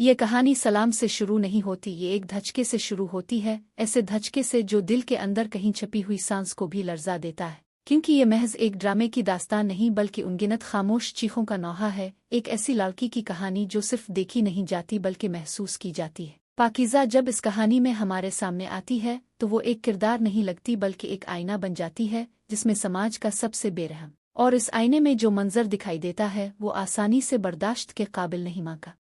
ये कहानी सलाम से शुरू नहीं होती, ये एक धचके से शुरू होती है, ऐसे धचके से जो दिल के अंदर कहीं छपी हुई सांस को भी लर्जा देता है। क्योंकि ये महज एक ड्रामे की दास्तान नहीं बल्कि उनगिनत खामोश चीखों का नौहा है, एक ऐसी लड़की की कहानी जो सिर्फ देखी नहीं जाती बल्कि महसूस की जाती है। पाकीज़ा जब इस कहानी में हमारे सामने आती है तो वो एक किरदार नहीं लगती बल्कि एक आईना बन जाती है जिसमें समाज का सबसे बेरहम और इस आईने में जो मंजर दिखाई देता है वो आसानी से बर्दाश्त के काबिल नहीं। माँ का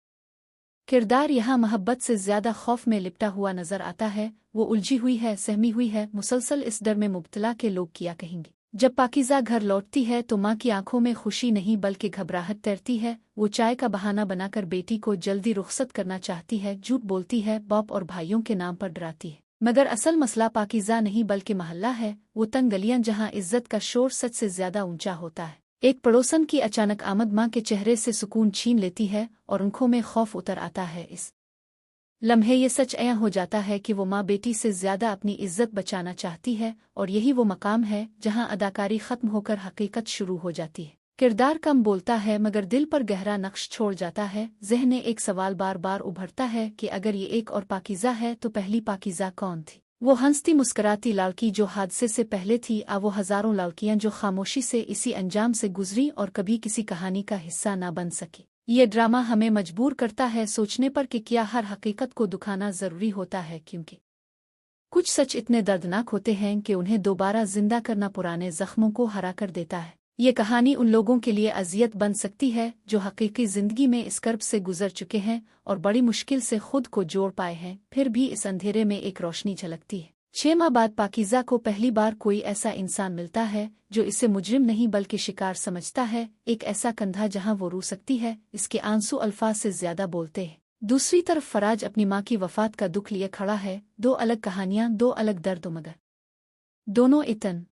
किरदार यहाँ मोहब्बत से ज्यादा खौफ में लिपटा हुआ नजर आता है। वो उलझी हुई है, सहमी हुई है, मुसलसल इस डर में मुब्तला के लोग क्या कहेंगे। जब पाकीज़ा घर लौटती है तो माँ की आंखों में खुशी नहीं बल्कि घबराहट तैरती है। वो चाय का बहाना बनाकर बेटी को जल्दी रुखसत करना चाहती है, झूठ बोलती है, बाप और भाइयों के नाम पर डराती है। मगर असल मसला पाकीज़ा नहीं बल्कि महल्ला है, वो तंग गलियां जहाँ इज्जत का शोर सच से ज्यादा ऊंचा होता है। एक पड़ोसन की अचानक आमद माँ के चेहरे से सुकून छीन लेती है और आंखों में खौफ उतर आता है। इस लम्हे ये सच ऐसा हो जाता है कि वो माँ बेटी से ज्यादा अपनी इज्जत बचाना चाहती है और यही वो मकाम है जहाँ अदाकारी खत्म होकर हकीकत शुरू हो जाती है। किरदार कम बोलता है मगर दिल पर गहरा नक्श छोड़ जाता है। ज़हन में एक सवाल बार बार उभरता है कि अगर ये एक और पाकीज़ा है तो पहली पाकीज़ा कौन थी? वो हंसती मुस्कराती लड़की जो हादसे से पहले थी, वो हजारों लड़कियां जो खामोशी से इसी अंजाम से गुजरी और कभी किसी कहानी का हिस्सा ना बन सकी। ये ड्रामा हमें मजबूर करता है सोचने पर कि क्या हर हकीकत को दुखाना जरूरी होता है, क्योंकि कुछ सच इतने दर्दनाक होते हैं कि उन्हें दोबारा जिंदा करना पुराने जख्मों को हरा कर देता है। ये कहानी उन लोगों के लिए अजियत बन सकती है जो हकीकी जिंदगी में इस कर्ब से गुजर चुके हैं और बड़ी मुश्किल से खुद को जोड़ पाए हैं, फिर भी इस अंधेरे में एक रोशनी झलकती है। 6 माह बाद पाकीज़ा को पहली बार कोई ऐसा इंसान मिलता है जो इसे मुजरिम नहीं बल्कि शिकार समझता है, एक ऐसा कंधा जहां वो रो सकती है, इसके आंसू अल्फाज से ज्यादा बोलते हैं। दूसरी तरफ फराज अपनी माँ की वफात का दुख लिए खड़ा है। दो अलग कहानियां, दो अलग दर्द, मगर दोनों इतन